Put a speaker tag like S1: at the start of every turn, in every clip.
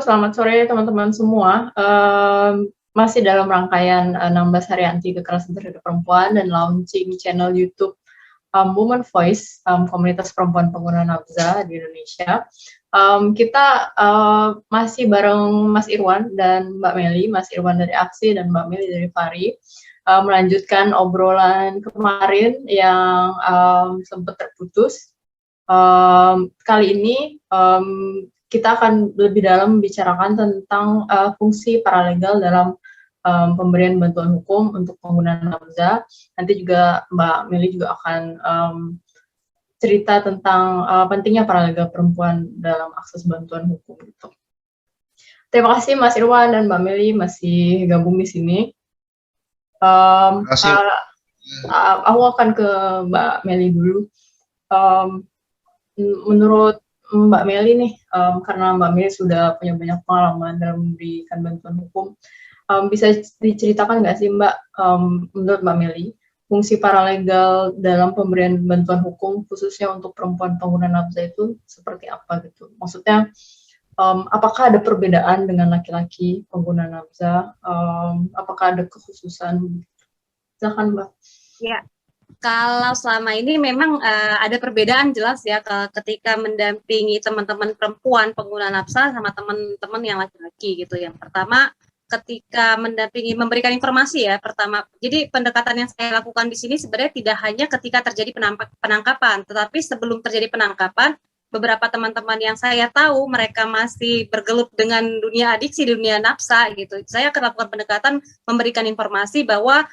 S1: selamat sore teman-teman semua. Masih dalam rangkaian 16 hari anti kekerasan terhadap perempuan dan launching channel YouTube Women Voice, komunitas perempuan pengguna nafza di Indonesia. Kita masih bareng Mas Irwan dan Mbak Meli, Mas Irwan dari Aksi dan Mbak Meli dari Fari, melanjutkan obrolan kemarin yang sempat terputus. Kali ini kita akan lebih dalam membicarakan tentang fungsi paralegal dalam pemberian bantuan hukum untuk pengguna nafza. Nanti juga Mbak Meli juga akan cerita tentang pentingnya paralegal perempuan dalam akses bantuan hukum gitu. Terima kasih Mas Irwan dan Mbak Meli masih gabung di sini. Aku akan ke Mbak Meli dulu. Menurut Mbak Meli nih, karena Mbak Meli sudah punya banyak pengalaman dalam memberikan bantuan hukum, bisa diceritakan nggak sih Mbak, menurut Mbak Meli, fungsi paralegal dalam pemberian bantuan hukum khususnya untuk perempuan pengguna nafza itu seperti apa gitu? Maksudnya, apakah ada perbedaan dengan laki-laki pengguna nafza? Apakah ada kekhususan? Silakan Mbak.
S2: Ya. Kalau selama ini memang ada perbedaan jelas ya ketika mendampingi teman-teman perempuan pengguna nafza sama teman-teman yang laki-laki gitu. Yang pertama ketika mendampingi memberikan informasi ya pertama. Jadi pendekatan yang saya lakukan di sini sebenarnya tidak hanya ketika terjadi penangkapan, tetapi sebelum terjadi penangkapan beberapa teman-teman yang saya tahu mereka masih bergelut dengan dunia adiksi, dunia nafsa gitu. Saya akan lakukan pendekatan memberikan informasi bahwa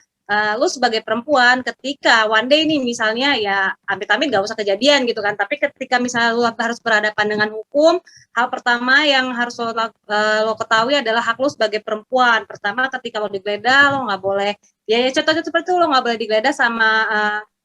S2: lu sebagai perempuan ketika one day ini misalnya ya amit-amit gak usah kejadian gitu kan, tapi ketika misalnya lu harus berhadapan dengan hukum, hal pertama yang harus lo ketahui adalah hak lu sebagai perempuan. Pertama ketika lo digeledah lo nggak boleh ya contohnya seperti itu, lo nggak boleh digeledah sama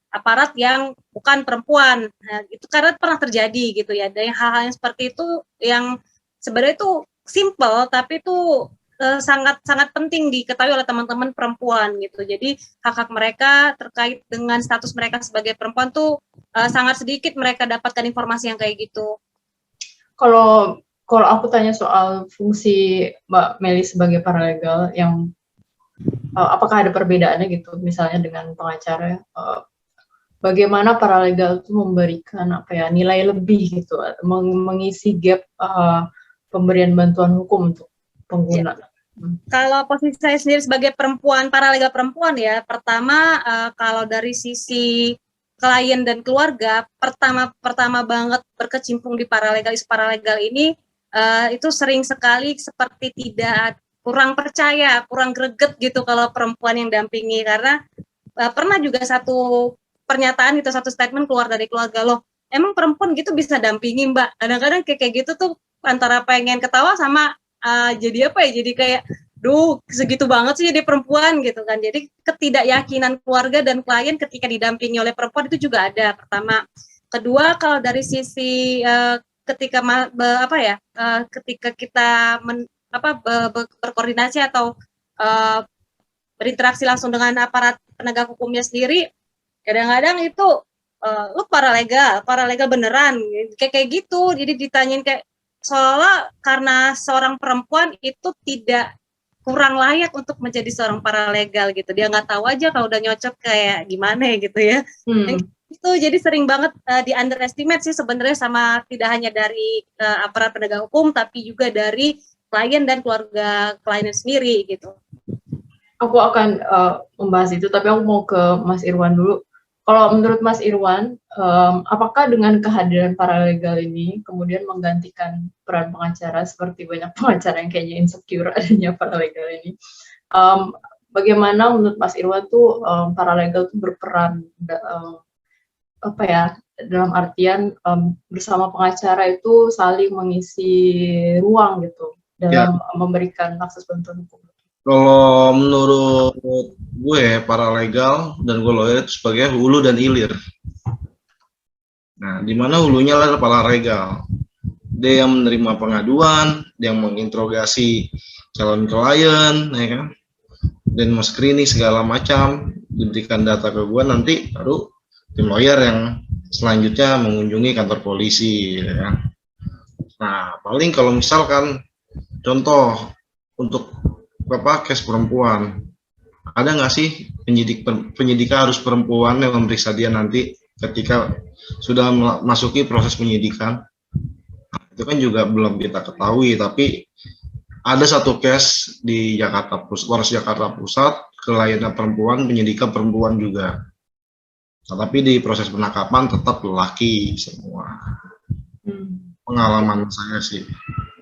S2: aparat yang bukan perempuan. Nah, itu karena pernah terjadi gitu ya, dan hal-hal yang seperti itu yang sebenarnya itu simple tapi itu sangat penting diketahui oleh teman-teman perempuan gitu. Jadi hak-hak mereka terkait dengan status mereka sebagai perempuan tuh sangat sedikit mereka dapatkan informasi yang kayak gitu.
S1: Kalau aku tanya soal fungsi Mbak Meli sebagai paralegal, yang apakah ada perbedaannya gitu, misalnya dengan pengacara, bagaimana paralegal itu memberikan nilai lebih gitu, mengisi gap pemberian bantuan hukum untuk pengguna. Ya.
S2: Kalau posisi saya sendiri sebagai perempuan, paralegal perempuan ya, pertama kalau dari sisi klien dan keluarga, pertama banget berkecimpung di paralegal ini itu sering sekali seperti kurang percaya, kurang greget gitu kalau perempuan yang dampingi, karena pernah juga satu pernyataan gitu, satu statement keluar dari keluarga, loh emang perempuan gitu bisa dampingi Mbak? Kadang-kadang kayak gitu tuh antara pengen ketawa sama jadi apa ya, jadi kayak segitu banget sih jadi perempuan gitu kan. Jadi ketidakyakinan keluarga dan klien ketika didampingi oleh perempuan itu juga ada, pertama. Kedua, kalau dari sisi ketika ketika kita berkoordinasi atau berinteraksi langsung dengan aparat penegak hukumnya sendiri, kadang-kadang itu lu paralegal beneran kayak gitu. Jadi ditanyain kayak seolah karena seorang perempuan itu tidak kurang layak untuk menjadi seorang paralegal gitu. Dia nggak tahu aja kalau udah nyocok kayak gimana gitu ya. Itu jadi sering banget di underestimate sih sebenarnya, sama tidak hanya dari aparat penegak hukum tapi juga dari klien dan keluarga kliennya sendiri gitu.
S1: Aku akan membahas itu, tapi aku mau ke Mas Irwan dulu. Kalau menurut Mas Irwan, apakah dengan kehadiran paralegal ini kemudian menggantikan peran pengacara, seperti banyak pengacara yang kayaknya insecure adanya paralegal ini? Bagaimana menurut Mas Irwan tuh paralegal tuh berperan dalam artian bersama pengacara itu saling mengisi ruang gitu dalam memberikan akses bantuan hukum?
S3: Kalau menurut gue paralegal dan gue lawyer itu sebagai hulu dan hilir. Nah, di mana hulunya adalah paralegal. Dia yang menerima pengaduan, dia yang menginterogasi calon klien, ya kan, dan men-screening segala macam, diberikan data ke gue, nanti baru tim lawyer yang selanjutnya mengunjungi kantor polisi, ya kan. Nah, paling kalau misalkan Contoh untuk case perempuan, ada nggak sih penyidik harus perempuan yang memeriksa dia nanti ketika sudah masuki proses penyidikan? Itu kan juga belum kita ketahui, tapi ada satu case di Polres Jakarta Pusat, kliennya perempuan, penyidikan perempuan juga. Nah, tapi di proses penangkapan tetap lelaki semua. Pengalaman saya sih.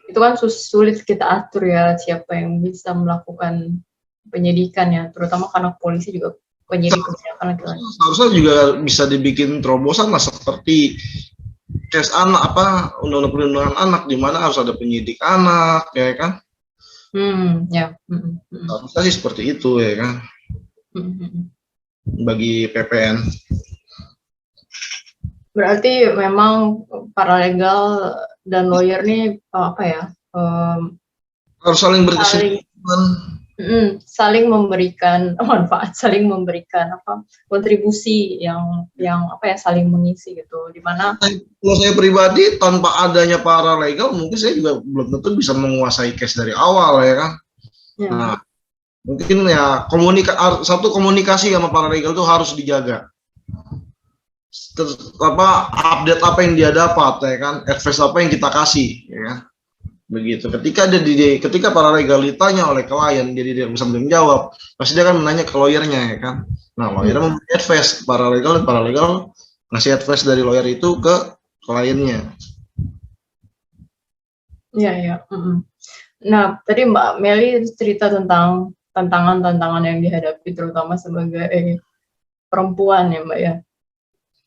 S1: Itu kan sulit kita atur ya, siapa yang bisa melakukan penyidikan ya, terutama karena polisi juga penyidik kebanyakan laki-laki.
S3: Seharusnya juga bisa dibikin terobosan lah, seperti case anak, undang-undang perlindungan anak, di mana harus ada penyidik anak, ya kan?
S1: Ya.
S3: Harusnya sih seperti itu, ya kan? Bagi PPN.
S1: Berarti memang paralegal dan lawyer nih
S3: harus saling berkesinambungan,
S1: saling memberikan manfaat, saling memberikan kontribusi yang saling mengisi gitu. Dimana
S3: kalau saya pribadi tanpa adanya paralegal mungkin saya juga belum tentu bisa menguasai case dari awal, ya kan? Ya. Nah, mungkin ya komunikasi sama paralegal itu harus dijaga. Update apa yang dia dapat, ya kan, advice apa yang kita kasih, ya kan, begitu. Ketika paralegal ditanya oleh klien, dia tidak bisa menjawab, pasti dia akan menanya ke lawyernya, ya kan. Nah, lawyer memberi advice paralegal, dan paralegal ngasih advice dari lawyer itu ke kliennya.
S1: Iya. Nah, tadi Mbak Meli cerita tentang tantangan-tantangan yang dihadapi terutama sebagai perempuan ya Mbak ya.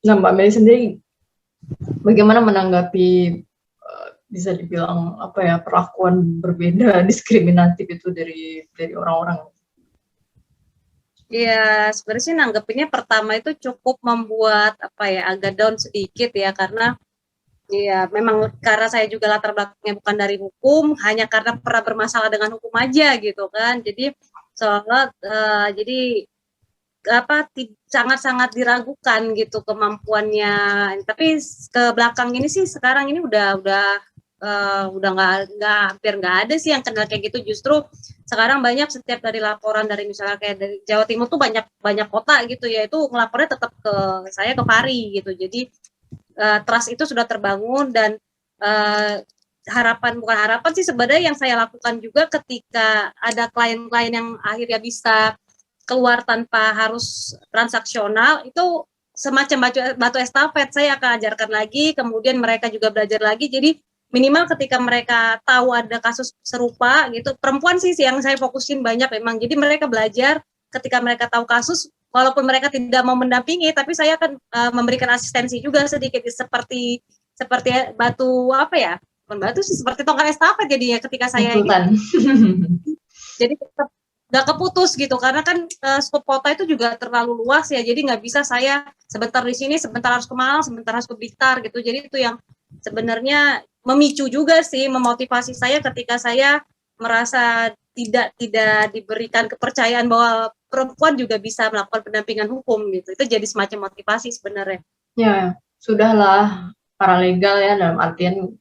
S1: Nah, Mbak Meli sendiri bagaimana menanggapi bisa dibilang perlakuan berbeda, diskriminatif itu dari orang-orang?
S2: Ya, sebenarnya sih nanggepinnya pertama itu cukup membuat agak down sedikit ya, karena ya memang karena saya juga latar belakangnya bukan dari hukum, hanya karena pernah bermasalah dengan hukum aja gitu kan. Jadi sangat-sangat diragukan gitu kemampuannya. Tapi ke belakang ini sih sekarang ini udah hampir nggak ada sih yang kenal kayak gitu. Justru sekarang banyak setiap dari laporan dari misalnya kayak dari Jawa Timur tuh banyak kota gitu ya, itu ngelapornya tetap ke saya, ke Fari gitu. Jadi trust itu sudah terbangun, dan bukan harapan sih sebenarnya yang saya lakukan juga ketika ada klien-klien yang akhirnya bisa keluar tanpa harus transaksional, itu semacam batu estafet, saya akan ajarkan lagi, kemudian mereka juga belajar lagi. Jadi minimal ketika mereka tahu ada kasus serupa gitu, perempuan sih yang saya fokusin banyak memang, jadi mereka belajar ketika mereka tahu kasus, walaupun mereka tidak mau mendampingi, tapi saya akan memberikan asistensi juga sedikit, seperti batu bukan batu sih, seperti tongkat estafet jadinya ketika saya jadi tetap nggak keputus gitu, karena kan skop kota itu juga terlalu luas ya, jadi nggak bisa saya sebentar di sini, sebentar harus ke Malang, sebentar harus ke Blitar gitu. Jadi itu yang sebenarnya memicu juga sih, memotivasi saya ketika saya merasa tidak diberikan kepercayaan bahwa perempuan juga bisa melakukan pendampingan hukum gitu. Itu jadi semacam motivasi sebenarnya.
S1: Ya, sudahlah paralegal ya, dalam artian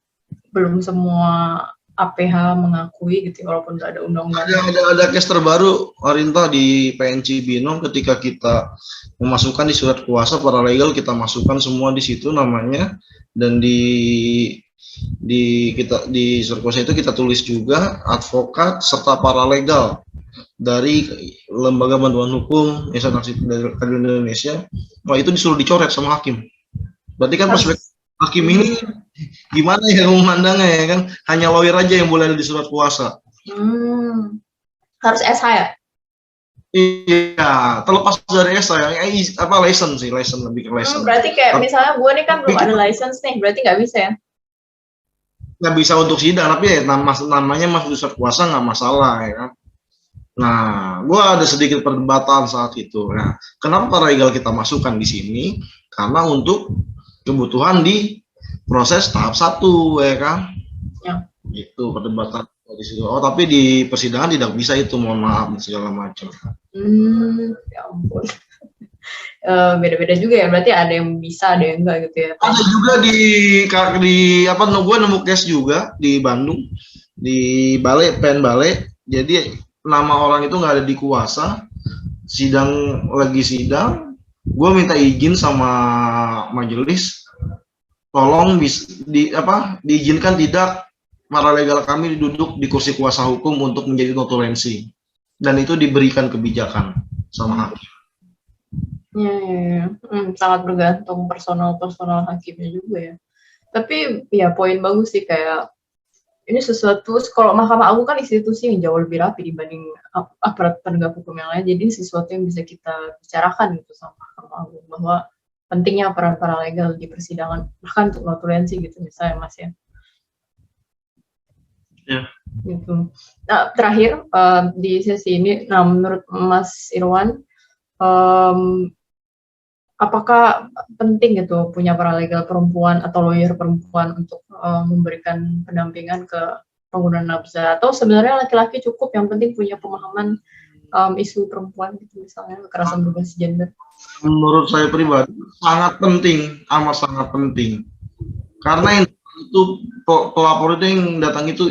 S1: belum semua APH mengakui gitu, walaupun tidak ada undang-undang.
S3: Ada case terbaru Arinta di PN Cibinong, ketika kita memasukkan di surat kuasa paralegal, kita masukkan semua di situ namanya, dan di surat kuasa itu kita tulis juga advokat serta paralegal dari Lembaga Bantuan Hukum Yayasan Aksi Keadilan Indonesia. Wah, itu disuruh dicoret sama hakim. Berarti kan perspektif hakim ini gimana ya memandangnya, ya kan? Hanya lawyer aja yang boleh ada di surat kuasa.
S1: Harus SH ya?
S3: Iya, terlepas dari SH ya, license lebih ke license.
S1: Berarti kayak misalnya gue nih kan belum ada license nih, berarti nggak bisa ya?
S3: Nggak bisa untuk sidang, tapi ya, namanya masuk di surat kuasa nggak masalah, ya kan? Nah, gue ada sedikit perdebatan saat itu. Nah, kenapa paralegal kita masukkan di sini? Karena untuk kebutuhan di proses tahap 1, ya kan? Ya. Itu perdebatan di situ. Oh, tapi di persidangan tidak bisa itu, mohon maaf segala macam.
S1: Ya ampun. Beda-beda juga ya, berarti ada yang bisa, ada yang enggak gitu ya.
S3: Ada juga gue nemu case juga di Bandung, di balai, pen balai. Jadi nama orang itu nggak ada di kuasa, lagi sidang, gue minta izin sama majelis, tolong diizinkan tidak paralegal kami duduk di kursi kuasa hukum untuk menjadi notulensi, dan itu diberikan kebijakan sama hakim.
S1: Ya. Sangat bergantung personal hakimnya juga ya. Tapi ya poin bagus sih, kayak ini sesuatu, kalau Mahkamah Agung kan institusi yang jauh lebih rapi dibanding aparat penegak hukum yang lain, jadi sesuatu yang bisa kita bicarakan gitu sama Mahkamah Agung, bahwa pentingnya peran paralegal di persidangan, bahkan untuk notulensi gitu misalnya Mas ya.
S3: Ya.
S1: Gitu. Nah, terakhir di sesi ini, nah menurut Mas Irwan, apakah penting gitu punya paralegal perempuan atau lawyer perempuan untuk memberikan pendampingan ke pengguna nafsa, atau sebenarnya laki-laki cukup, yang penting punya pemahaman isu perempuan gitu, misalnya kekerasan berbasis gender?
S3: Menurut saya pribadi sangat penting, amat sangat penting, karena yang itu pelapor itu yang datang itu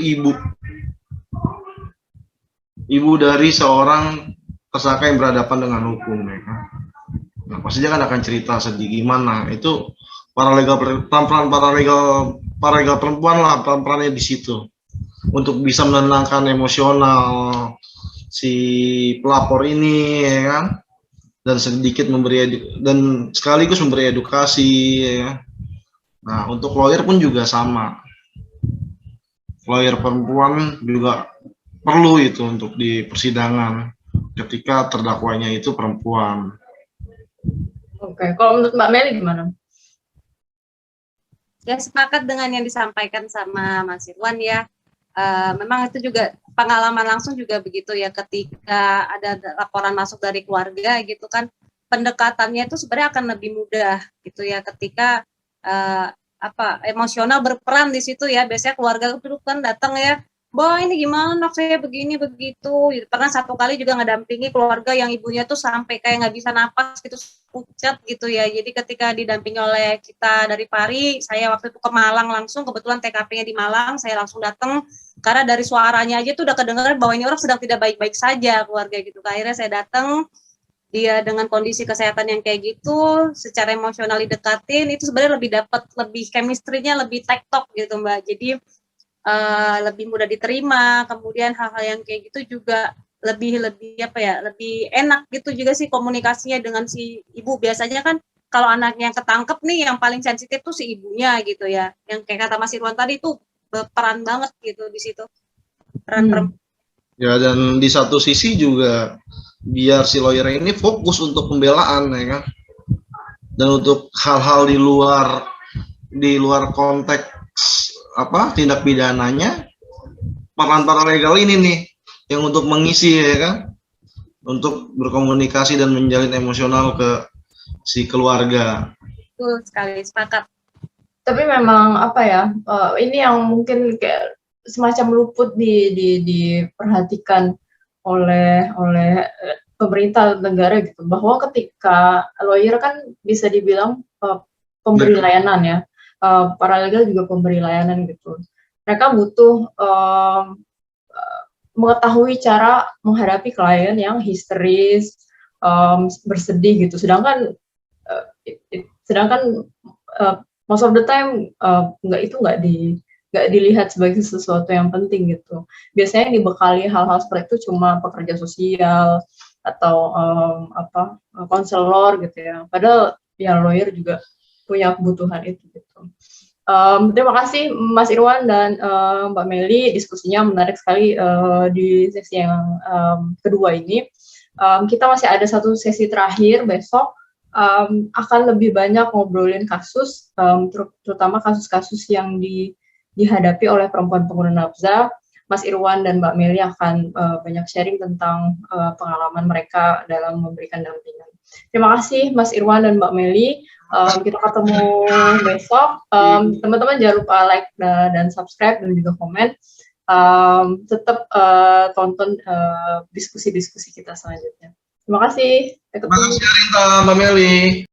S3: ibu dari seorang tersangka yang berhadapan dengan hukum, ya kan? Nah, pasti dia kan akan cerita sedih gimana. Itu peran paralegal perempuan lah, perannya di situ untuk bisa menenangkan emosional si pelapor ini, ya kan, dan sedikit dan sekaligus memberi edukasi, ya kan? Nah, untuk lawyer pun juga sama, lawyer perempuan juga perlu itu untuk di persidangan ketika terdakwanya itu perempuan.
S1: Oke, kalau menurut Mbak Meli gimana?
S2: Ya, sepakat dengan yang disampaikan sama Mas Irwan ya. Memang itu juga pengalaman langsung juga begitu ya, ketika ada laporan masuk dari keluarga gitu kan, pendekatannya itu sebenarnya akan lebih mudah gitu ya, ketika emosional berperan di situ ya. Biasanya keluarga itu kan datang ya, Mbak ini gimana, anak saya begini begitu. Pernah satu kali juga ngedampingi keluarga yang ibunya tuh sampai kayak nggak bisa napas gitu, pucat gitu ya. Jadi ketika didampingi oleh kita dari Pari, saya waktu itu ke Malang langsung, kebetulan TKP-nya di Malang, saya langsung datang karena dari suaranya aja tuh udah kedengaran bahwa ini orang sedang tidak baik-baik saja keluarga gitu. Akhirnya saya datang, dia dengan kondisi kesehatan yang kayak gitu, secara emosional didekatin, itu sebenarnya lebih chemistry-nya lebih tektok gitu Mbak. Jadi lebih mudah diterima, kemudian hal-hal yang kayak gitu juga lebih enak gitu juga sih komunikasinya dengan si ibu. Biasanya kan kalau anaknya yang ketangkep nih, yang paling sensitif tuh si ibunya gitu ya, yang kayak kata Mas Irwan tadi tuh berperan banget gitu di situ, peran perempuan.
S3: Ya, dan di satu sisi juga biar si lawyer ini fokus untuk pembelaan, ya kan, dan untuk hal-hal di luar konteks tindak pidananya, peran paralegal ini nih yang untuk mengisi, ya kan, untuk berkomunikasi dan menjalin emosional ke si keluarga.
S2: Betul sekali, sepakat.
S1: Tapi memang ini yang mungkin kayak semacam luput diperhatikan oleh pemerintah negara gitu, bahwa ketika lawyer kan bisa dibilang pemberi layanan ya, paralegal juga pemberi layanan gitu. Mereka butuh mengetahui cara menghadapi klien yang histeris, bersedih gitu. Sedangkan most of the time nggak dilihat sebagai sesuatu yang penting gitu. Biasanya yang dibekali hal-hal seperti itu cuma pekerja sosial atau konselor gitu ya. Padahal ya lawyer juga punya kebutuhan itu gitu. Terima kasih Mas Irwan dan Mbak Meli, diskusinya menarik sekali di sesi yang kedua ini. Kita masih ada satu sesi terakhir besok, akan lebih banyak ngobrolin kasus, terutama kasus-kasus yang dihadapi oleh perempuan pengguna nafsa. Mas Irwan dan Mbak Meli akan banyak sharing tentang pengalaman mereka dalam memberikan dampingan. Terima kasih Mas Irwan dan Mbak Meli. Kita ketemu besok. Teman-teman jangan lupa like dan subscribe dan juga komen. Tetap tonton diskusi-diskusi kita selanjutnya. Terima kasih.
S3: Terima kasih Arinta, Mbak Meli.